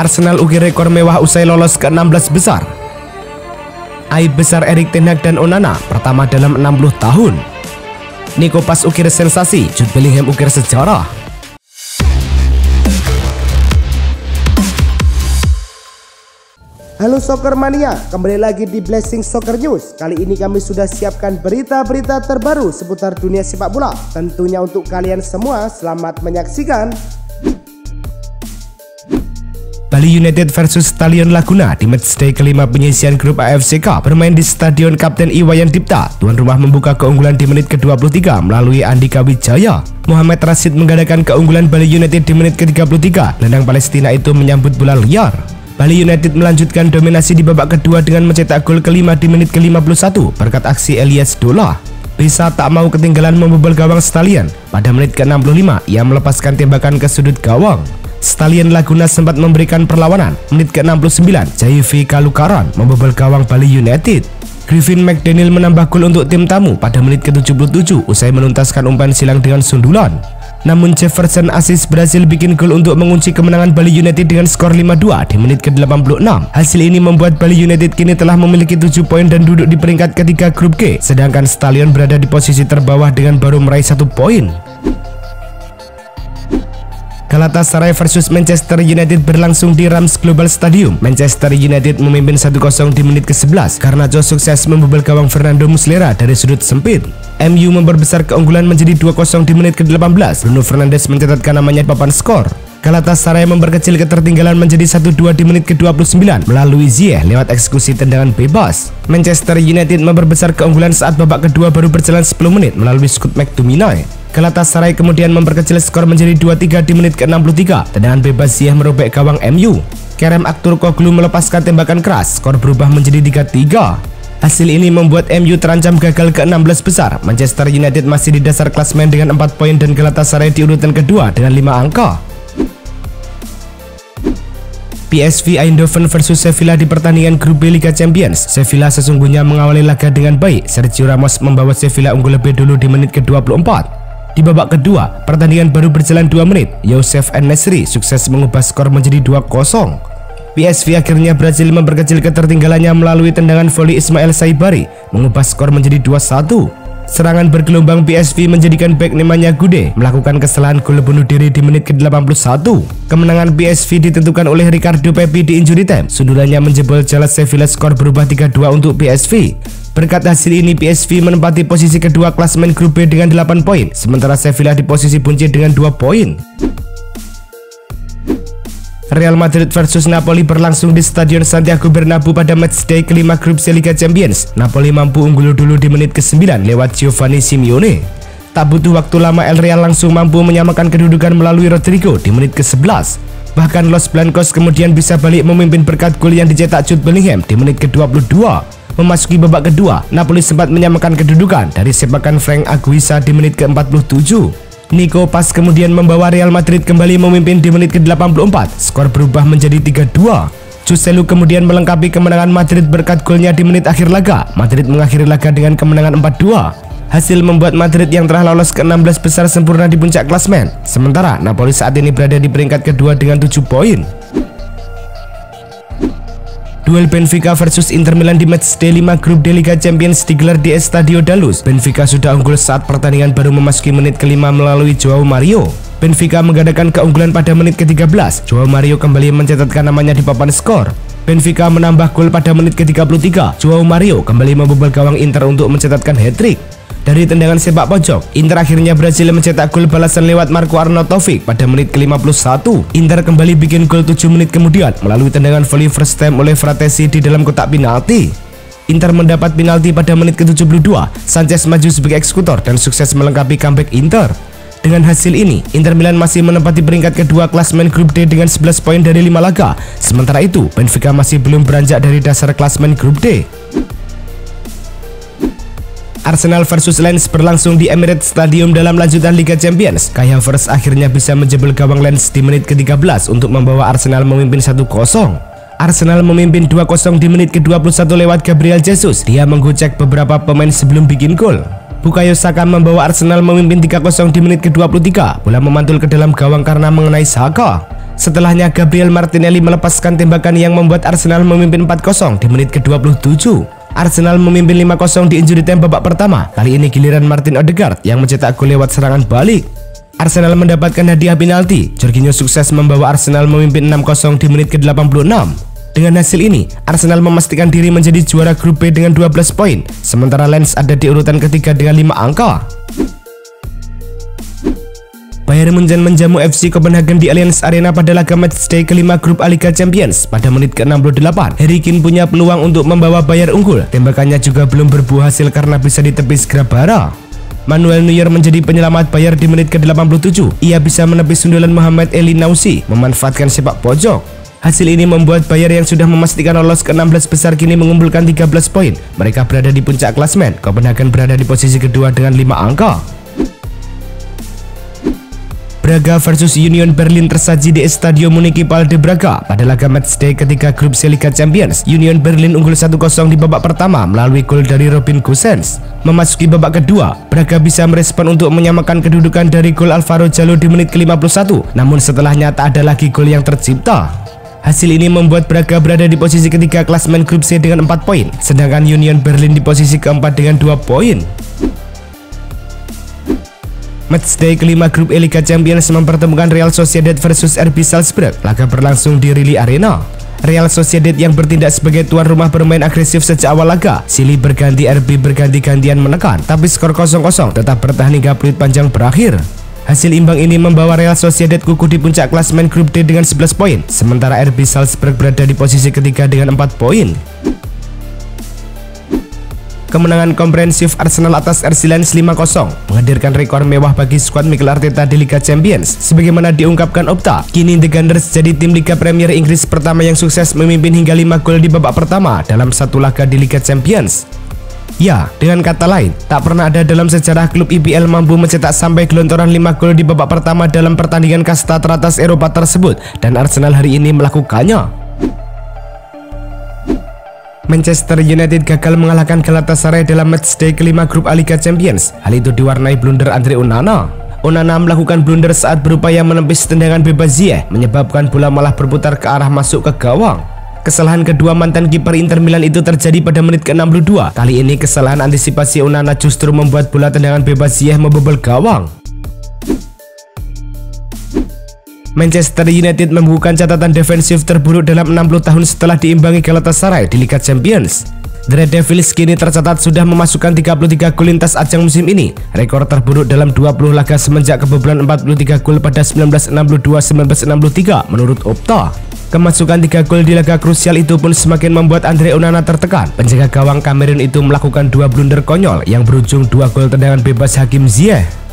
Arsenal ukir rekor mewah usai lolos ke 16 besar. Aib besar Erik ten Hag dan Onana pertama dalam 60 tahun. Nico Pas ukir sensasi, Jude Bellingham ukir sejarah. Halo Soccer Mania, kembali lagi di Blessing Soccer News. Kali ini kami sudah siapkan berita-berita terbaru seputar dunia sepak bola. Tentunya untuk kalian semua, selamat menyaksikan. Bali United versus Stadion Laguna di matchday kelima penyisian grup AFC Cup bermain di Stadion Kapten Iwayan Dipta. Tuan rumah membuka keunggulan di menit ke-23 melalui Andika Wijaya. Muhammad Rashid menggadaikan keunggulan Bali United di menit ke-33. Gelandang Palestina itu menyambut bola liar. Bali United melanjutkan dominasi di babak kedua dengan mencetak gol kelima di menit ke-51 berkat aksi Elias Dola. Bisa tak mau ketinggalan membobol gawang Stadion. Pada menit ke-65 ia melepaskan tembakan ke sudut gawang. Stadion Laguna sempat memberikan perlawanan. Menit ke-69 Jaivi Kalukaran membobol gawang Bali United. Griffin McDaniel menambah gol untuk tim tamu pada menit ke-77 usai menuntaskan umpan silang dengan sundulan. Namun Jefferson Assis berhasil bikin gol untuk mengunci kemenangan Bali United dengan skor 5-2 di menit ke-86. Hasil ini membuat Bali United kini telah memiliki 7 poin dan duduk di peringkat ketiga grup G, sedangkan Stadion berada di posisi terbawah dengan baru meraih 1 poin. Galatasaray versus Manchester United berlangsung di Rams Global Stadium. Manchester United memimpin 1-0 di menit ke-11 karena Joe sukses membobol gawang Fernando Muslera dari sudut sempit. MU memperbesar keunggulan menjadi 2-0 di menit ke-18. Bruno Fernandes mencatatkan namanya di papan skor. Galatasaray memperkecil ketertinggalan menjadi 1-2 di menit ke-29 melalui Ziyech lewat eksekusi tendangan bebas. Manchester United memperbesar keunggulan saat babak kedua baru berjalan 10 menit melalui Scott McTominay. Galatasaray kemudian memperkecil skor menjadi 2-3 di menit ke-63. Tendangan bebas Ziyech merobek gawang MU. Kerem Aktürkoğlu melepaskan tembakan keras, skor berubah menjadi 3-3. Hasil ini membuat MU terancam gagal ke-16 besar. Manchester United masih di dasar klasemen dengan 4 poin dan Galatasaray di urutan kedua dengan 5 angka. PSV Eindhoven versus Sevilla di pertandingan grup B Liga Champions. Sevilla sesungguhnya mengawali laga dengan baik. Sergio Ramos membawa Sevilla unggul lebih dulu di menit ke-24. Di babak kedua, pertandingan baru berjalan 2 menit. Youssef En-Nesyri sukses mengubah skor menjadi 2-0. PSV akhirnya berhasil memperkecil ketertinggalannya melalui tendangan voli Ismail Saibari, mengubah skor menjadi 2-1. Serangan bergelombang PSV menjadikan bek Nemanja Gude melakukan kesalahan gol bunuh diri di menit ke-81. Kemenangan PSV ditentukan oleh Ricardo Pepi di injury time. Sundulannya menjebol jala Sevilla, skor berubah 3-2 untuk PSV. Berkat hasil ini PSV menempati posisi kedua klasemen grup B dengan 8 poin, sementara Sevilla di posisi buncit dengan 2 poin. Real Madrid versus Napoli berlangsung di Stadion Santiago Bernabeu pada matchday kelima grup C Liga Champions. Napoli mampu unggul dulu di menit ke-9 lewat Giovanni Simeone. Tak butuh waktu lama El Real langsung mampu menyamakan kedudukan melalui Rodrigo di menit ke-11. Bahkan Los Blancos kemudian bisa balik memimpin berkat gol yang dicetak Jude Bellingham di menit ke-22. Memasuki babak kedua, Napoli sempat menyamakan kedudukan dari sepakan Frank Anguissa di menit ke-47. Nico Pas kemudian membawa Real Madrid kembali memimpin di menit ke-84. Skor berubah menjadi 3-2. Joselu kemudian melengkapi kemenangan Madrid berkat golnya di menit akhir laga. Madrid mengakhiri laga dengan kemenangan 4-2. Hasil membuat Madrid yang telah lolos ke 16 besar sempurna di puncak klasemen. Sementara Napoli saat ini berada di peringkat kedua dengan 7 poin. Duel Benfica versus Inter Milan di matchday 5 grup D Liga Champions digelar di Estadio da Luz. Benfica sudah unggul saat pertandingan baru memasuki menit ke-5 melalui Joao Mario. Benfica menggadaikan keunggulan pada menit ke-13. Joao Mario kembali mencatatkan namanya di papan skor. Benfica menambah gol pada menit ke-33. Joao Mario kembali membobol gawang Inter untuk mencatatkan hat-trick. Dari tendangan sepak pojok, Inter akhirnya berhasil mencetak gol balasan lewat Marco Arnautovic pada menit ke-51. Inter kembali bikin gol 7 menit kemudian melalui tendangan volley first time oleh Fratesi di dalam kotak penalti. Inter mendapat penalti pada menit ke-72. Sanchez maju sebagai eksekutor dan sukses melengkapi comeback Inter. Dengan hasil ini, Inter Milan masih menempati peringkat kedua klasemen grup D dengan 11 poin dari 5 laga. Sementara itu, Benfica masih belum beranjak dari dasar klasemen grup D. Arsenal versus Lens berlangsung di Emirates Stadium dalam lanjutan Liga Champions. Kai Havertz akhirnya bisa menjebol gawang Lens di menit ke-13 untuk membawa Arsenal memimpin 1-0. Arsenal memimpin 2-0 di menit ke-21 lewat Gabriel Jesus. Dia menggocek beberapa pemain sebelum bikin gol. Bukayo Saka membawa Arsenal memimpin 3-0 di menit ke-23. Bola memantul ke dalam gawang karena mengenai Saka. Setelahnya Gabriel Martinelli melepaskan tembakan yang membuat Arsenal memimpin 4-0 di menit ke-27. Arsenal memimpin 5-0 di injury time babak pertama. Kali ini giliran Martin Odegaard yang mencetak gol lewat serangan balik. Arsenal mendapatkan hadiah penalti. Jorginho sukses membawa Arsenal memimpin 6-0 di menit ke-86. Dengan hasil ini, Arsenal memastikan diri menjadi juara grup B dengan 12 poin, sementara Lens ada di urutan ketiga dengan 5 angka. Bayern Munchen menjamu FC Copenhagen di Allianz Arena pada laga matchday kelima grup A Liga Champions pada menit ke-68. Harry Kane punya peluang untuk membawa Bayern unggul. Tembakannya juga belum berbuah hasil karena bisa ditepis Grabara. Manuel Neuer menjadi penyelamat Bayern di menit ke-87. Ia bisa menepis sundulan Mohamed Elyounoussi memanfaatkan sepak pojok. Hasil ini membuat Bayern yang sudah memastikan lolos ke-16 besar kini mengumpulkan 13 poin. Mereka berada di puncak klasemen. Copenhagen berada di posisi kedua dengan 5 angka. Braga versus Union Berlin tersaji di Estadio Municipal de Braga pada laga matchday ketiga grup C Liga Champions. Union Berlin unggul 1-0 di babak pertama melalui gol dari Robin Gosens. Memasuki babak kedua, Braga bisa merespon untuk menyamakan kedudukan dari gol Alvaro Jallo di menit ke-51. Namun setelahnya tak ada lagi gol yang tercipta. Hasil ini membuat Braga berada di posisi ketiga klasemen grup C dengan 4 poin, sedangkan Union Berlin di posisi keempat dengan 2 poin. Matchday kelima grup E Liga Champions mempertemukan Real Sociedad versus RB Salzburg. Laga berlangsung di Rilly Arena. Real Sociedad yang bertindak sebagai tuan rumah bermain agresif sejak awal laga. Silih berganti RB berganti-gantian menekan, tapi skor 0-0 tetap bertahan hingga peluit panjang berakhir. Hasil imbang ini membawa Real Sociedad kukuh di puncak klasemen grup D dengan 11 poin, sementara RB Salzburg berada di posisi ketiga dengan 4 poin. Kemenangan komprehensif Arsenal atas RC Lens 5-0 menghadirkan rekor mewah bagi skuad Mikel Arteta di Liga Champions. Sebagaimana diungkapkan Opta, kini The Gunners jadi tim Liga Premier Inggris pertama yang sukses memimpin hingga 5 gol di babak pertama dalam satu laga di Liga Champions. Ya, dengan kata lain, tak pernah ada dalam sejarah klub IPL mampu mencetak sampai gelontoran 5 gol di babak pertama dalam pertandingan kasta teratas Eropa tersebut, dan Arsenal hari ini melakukannya. Manchester United gagal mengalahkan Galatasaray dalam matchday kelima grup A Liga Champions. Hal itu diwarnai blunder Andre Onana. Onana melakukan blunder saat berupaya menepis tendangan bebas Ziyech, menyebabkan bola malah berputar ke arah masuk ke gawang. Kesalahan kedua mantan kiper Inter Milan itu terjadi pada menit ke-62. Kali ini kesalahan antisipasi Onana justru membuat bola tendangan bebas Ziyech membobol gawang. Manchester United membukukan catatan defensif terburuk dalam 60 tahun setelah diimbangi Galatasaray di Liga Champions. The Red Devils kini tercatat sudah memasukkan 33 gol lintas ajang musim ini, rekor terburuk dalam 20 laga semenjak kebobolan 43 gol pada 1962-1963 menurut Opta. Kemasukan 3 gol di laga krusial itu pun semakin membuat Andre Onana tertekan. Penjaga gawang Kamerun itu melakukan 2 blunder konyol yang berujung 2 gol tendangan bebas Hakim Ziyech.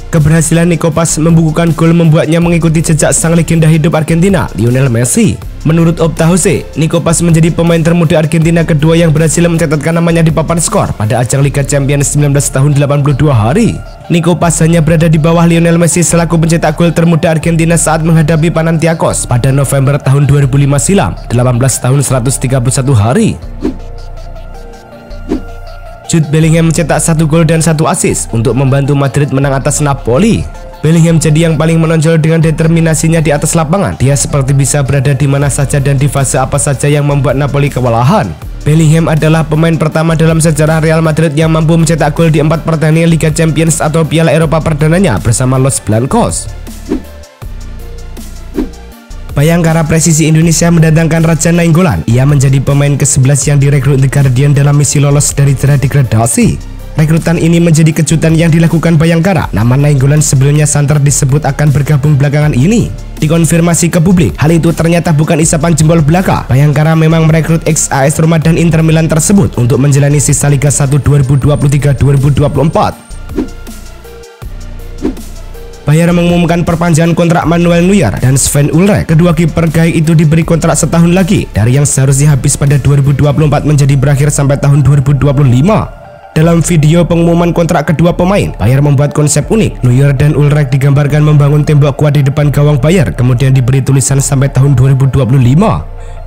Keberhasilan Nico Paz membukukan gol membuatnya mengikuti jejak sang legenda hidup Argentina, Lionel Messi. Menurut Opta Jose, Nico Paz menjadi pemain termuda Argentina kedua yang berhasil mencatatkan namanya di papan skor pada ajang Liga Champions 19 tahun 82 hari. Nico Paz hanya berada di bawah Lionel Messi selaku pencetak gol termuda Argentina saat menghadapi Panathinaikos pada November tahun 2005 silam, 18 tahun 131 hari. Jude Bellingham mencetak 1 gol dan 1 assist untuk membantu Madrid menang atas Napoli. Bellingham jadi yang paling menonjol dengan determinasinya di atas lapangan. Dia seperti bisa berada di mana saja dan di fase apa saja yang membuat Napoli kewalahan. Bellingham adalah pemain pertama dalam sejarah Real Madrid yang mampu mencetak gol di 4 pertandingan Liga Champions atau Piala Eropa perdananya bersama Los Blancos. Bayangkara Presisi Indonesia mendatangkan Raja Nainggolan. Ia menjadi pemain ke-11 yang direkrut The Guardian dalam misi lolos dari zona degradasi. Rekrutan ini menjadi kejutan yang dilakukan Bayangkara. Nama Nainggolan sebelumnya santer disebut akan bergabung belakangan ini. Dikonfirmasi ke publik, hal itu ternyata bukan isapan jempol belaka. Bayangkara memang merekrut ex-AS Roma dan Inter Milan tersebut untuk menjalani sisa Liga 1 2023-2024. Bayern mengumumkan perpanjangan kontrak Manuel Neuer dan Sven Ulreich. Kedua kiper gaik itu diberi kontrak setahun lagi dari yang seharusnya habis pada 2024 menjadi berakhir sampai tahun 2025. Dalam video pengumuman kontrak kedua pemain, Bayern membuat konsep unik. Neuer dan Ulreich digambarkan membangun tembok kuat di depan gawang Bayern, kemudian diberi tulisan sampai tahun 2025.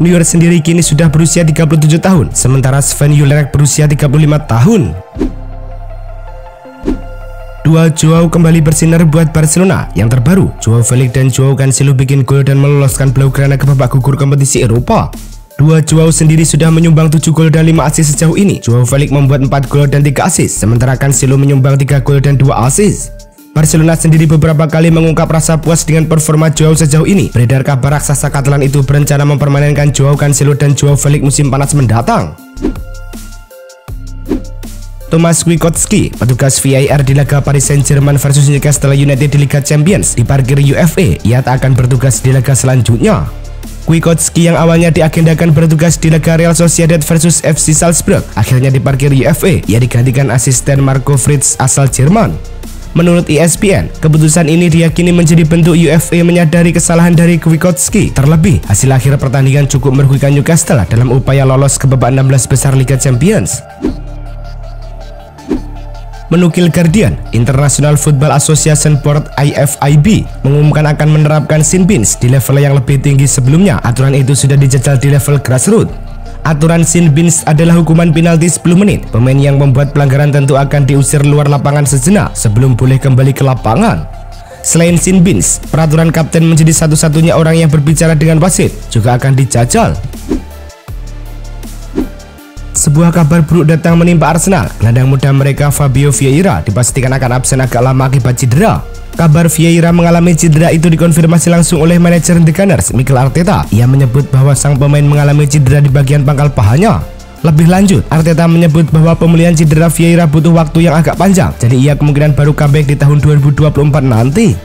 Neuer sendiri kini sudah berusia 37 tahun, sementara Sven Ulreich berusia 35 tahun. Dua Joao kembali bersinar buat Barcelona. Yang terbaru, Joao Felix dan Joao Cancelo bikin gol dan meloloskan Blaugrana ke babak gugur kompetisi Eropa. Dua Joao sendiri sudah menyumbang 7 gol dan 5 assist sejauh ini. Joao Felix membuat 4 gol dan 3 assist, sementara Cancelo menyumbang 3 gol dan 2 assist. Barcelona sendiri beberapa kali mengungkap rasa puas dengan performa Joao sejauh ini. Beredar kabar raksasa Catalan itu berencana mempermainkan Joao Cancelo dan Joao Felix musim panas mendatang. Tomasz Kwiatkowski, petugas VAR di laga Paris Saint-Germain versus Newcastle United di Liga Champions, diparkir UEFA. Ia tak akan bertugas di laga selanjutnya. Kwiatkowski yang awalnya diagendakan bertugas di laga Real Sociedad versus FC Salzburg akhirnya diparkir UEFA. Ia digantikan asisten Marco Fritz asal Jerman. Menurut ESPN, keputusan ini diyakini menjadi bentuk UEFA menyadari kesalahan dari Kwiatkowski. Terlebih, hasil akhir pertandingan cukup merugikan Newcastle dalam upaya lolos ke babak 16 besar Liga Champions. Menukil Guardian, International Football Association Board (IFIB) mengumumkan akan menerapkan sin bins di level yang lebih tinggi sebelumnya. Aturan itu sudah dijajal di level grassroots. Aturan sin bins adalah hukuman penalti 10 menit. Pemain yang membuat pelanggaran tentu akan diusir luar lapangan sejenak sebelum boleh kembali ke lapangan. Selain sin bins, peraturan kapten menjadi satu-satunya orang yang berbicara dengan wasit juga akan dijajal. Sebuah kabar buruk datang menimpa Arsenal. Gelandang muda mereka Fabio Vieira dipastikan akan absen agak lama akibat cedera. Kabar Vieira mengalami cedera itu dikonfirmasi langsung oleh manajer The Gunners, Mikel Arteta. Ia menyebut bahwa sang pemain mengalami cedera di bagian pangkal pahanya. Lebih lanjut, Arteta menyebut bahwa pemulihan cedera Vieira butuh waktu yang agak panjang, jadi ia kemungkinan baru comeback di tahun 2024 nanti.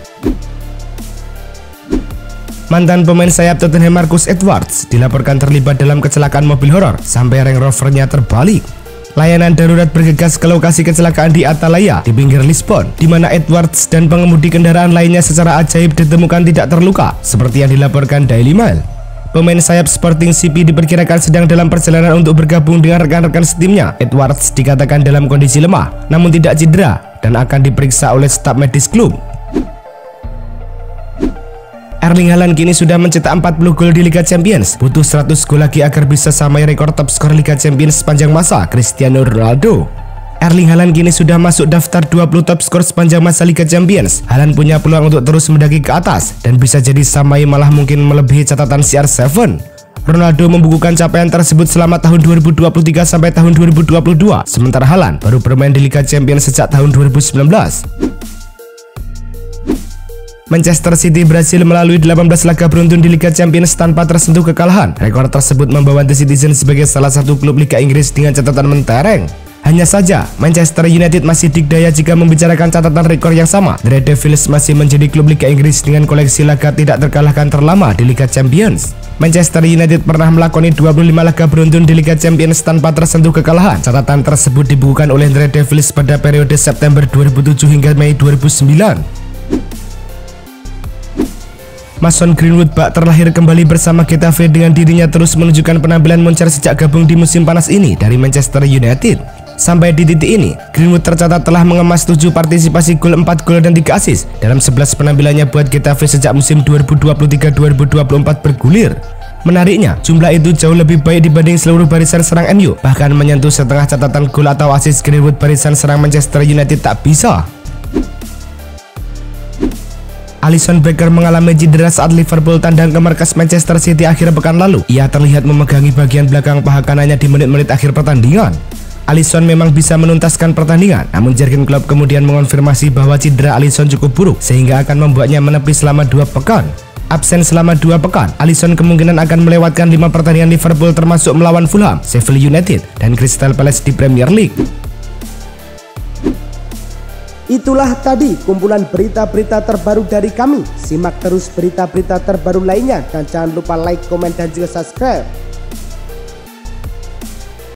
Mantan pemain sayap Tottenham Marcus Edwards dilaporkan terlibat dalam kecelakaan mobil horor sampai Range Rover-nya terbalik. Layanan darurat bergegas ke lokasi kecelakaan di Atalaya di pinggir Lisbon, di mana Edwards dan pengemudi kendaraan lainnya secara ajaib ditemukan tidak terluka, seperti yang dilaporkan Daily Mail. Pemain sayap Sporting CP diperkirakan sedang dalam perjalanan untuk bergabung dengan rekan-rekan setimnya. Edwards dikatakan dalam kondisi lemah, namun tidak cedera dan akan diperiksa oleh staf medis klub. Erling Haaland kini sudah mencetak 40 gol di Liga Champions. Butuh 100 gol lagi agar bisa samai rekor top skor Liga Champions sepanjang masa Cristiano Ronaldo. Erling Haaland kini sudah masuk daftar 20 top skor sepanjang masa Liga Champions. Haaland punya peluang untuk terus mendaki ke atas dan bisa jadi samai malah mungkin melebihi catatan CR7. Ronaldo membukukan capaian tersebut selama tahun 2023 sampai tahun 2022. Sementara Haaland baru bermain di Liga Champions sejak tahun 2019. Manchester City berhasil melalui 18 laga beruntun di Liga Champions tanpa tersentuh kekalahan. Rekor tersebut membawa The Citizens sebagai salah satu klub Liga Inggris dengan catatan mentereng. Hanya saja, Manchester United masih dikdaya jika membicarakan catatan rekor yang sama. The Red Devils masih menjadi klub Liga Inggris dengan koleksi laga tidak terkalahkan terlama di Liga Champions. Manchester United pernah melakoni 25 laga beruntun di Liga Champions tanpa tersentuh kekalahan. Catatan tersebut dibukukan oleh The Red Devils pada periode September 2007 hingga Mei 2009. Mason Greenwood bak terlahir kembali bersama Getafe dengan dirinya terus menunjukkan penampilan moncer sejak gabung di musim panas ini dari Manchester United. Sampai di titik ini, Greenwood tercatat telah mengemas 7 partisipasi gol, 4 gol dan 3 assist dalam 11 penampilannya buat Getafe sejak musim 2023-2024 bergulir. Menariknya, jumlah itu jauh lebih baik dibanding seluruh barisan serang MU, bahkan menyentuh setengah catatan gol atau assist Greenwood barisan serang Manchester United tak bisa. Alisson Becker mengalami cedera saat Liverpool tandang ke markas Manchester City akhir pekan lalu. Ia terlihat memegangi bagian belakang paha kanannya di menit-menit akhir pertandingan. Alisson memang bisa menuntaskan pertandingan, namun Jurgen Klopp kemudian mengonfirmasi bahwa cedera Alisson cukup buruk sehingga akan membuatnya menepi selama 2 pekan. Absen selama 2 pekan, Alisson kemungkinan akan melewatkan 5 pertandingan Liverpool termasuk melawan Fulham, Sheffield United, dan Crystal Palace di Premier League. Itulah tadi kumpulan berita-berita terbaru dari kami. Simak terus berita-berita terbaru lainnya dan jangan lupa like, komen, dan juga subscribe.